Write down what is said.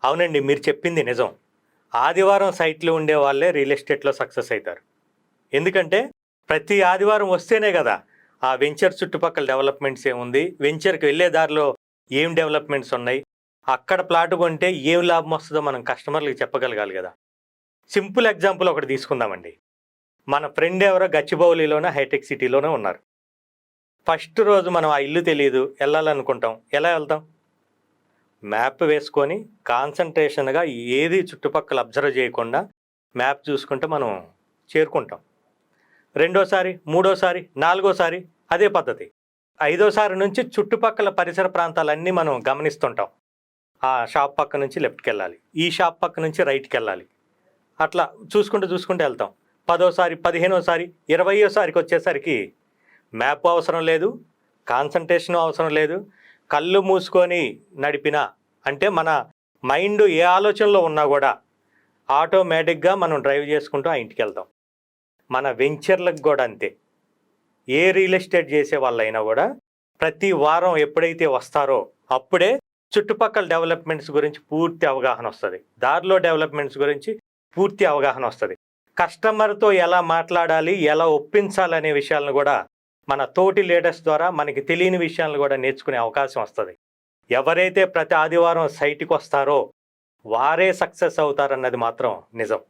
అవునండి. మీరు చెప్పింది నిజం. ఆదివారం సైట్‌లో ఉండే వాళ్ళే రియల్ ఎస్టేట్‌లో సక్సెస్ అయితారు. ఎందుకంటే ప్రతి ఆదివారం వస్తేనే గదా! ఆ వెంచర్ చుట్టుపక్కల డెవలప్‌మెంట్స్ ఏముంది? వెంచర్‌కి వెళ్ళే దారిలో ఏం డెవలప్‌మెంట్స్ ఉన్నాయి? అక్కడ ప్లాట్ కొంటే ఏం లాభం వస్తదో మనం కస్టమర్‌లకి చెప్పగలగాలి గదా! సింపుల్ ఎగ్జాంపుల్ ఒకటి తీసుకుందామండి. మన ఫ్రెండ్ ఎవరో గచ్చిబౌలిలోనో, హైటెక్ సిటీలోనో ఉన్నారు. ఫస్ట్ రోజు మనం ఆ ఇల్లు తెలీదు. ఎళ్ళాలనుకుంటాం. ఎలా ఎళ్తాం? మ్యాప్ వేసుకొని కాన్సంట్రేషన్‌గా ఏది చుట్టుపక్కల అబ్జర్వ్ చేయకుండా మ్యాప్ చూసుకుంటే మనం చేరుకుంటాం. రెండోసారి, మూడోసారి, నాలుగోసారి అదే పద్ధతి. ఐదోసారి నుంచి చుట్టుపక్కల పరిసర ప్రాంతాలన్నీ మనం గమనిస్తుంటాం. ఆ షాప్ పక్క నుంచి లెఫ్ట్‌కెళ్ళాలి. ఈ షాప్ పక్క నుంచి రైట్‌కెళ్ళాలి. అట్లా చూసుకుంటూ ఎళ్తాం. పదోసారి, 15ఓసారి, 20ఓసారికొచ్చేసరికి మ్యాప్ అవసరం లేదు. కాన్సంట్రేషన్ అవసరం లేదు. కళ్ళు మూసుకొని నడిపినా అంటే మన మైండ్ ఏ ఆలోచనలో ఉన్నా గూడా ఆటోమేటిక్‌గా మనం డ్రైవ్ చేసుకుంటూ ఆ ఇంటికెళ్తాం. మన వెంచర్‌లకు గూడా అంతే. ఏ రియల్ ఎస్టేట్ చేసే వాళ్ళైనా గూడా ప్రతి వారం ఎప్పుడైతే వస్తారో అప్పుడే చుట్టుపక్కల డెవలప్‌మెంట్స్ గురించి పూర్తి అవగాహనొస్తది. దారిలో డెవలప్‌మెంట్స్ గురించి పూర్తి అవగాహనొస్తది. కస్టమర్‌తో ఎలా మాట్లాడాలి, ఎలా ఒప్పించాలనే విషయాలను గూడా మన తోటి లీడర్స్ ద్వారా మనకి తెలియని విషయాలను గూడా నేర్చుకునే అవకాశం వస్తది. ఎవరైతే ప్రతి ఆదివారం సైట్‌కొస్తారో వారే సక్సెస్ అవుతారన్నది మాత్రం నిజం.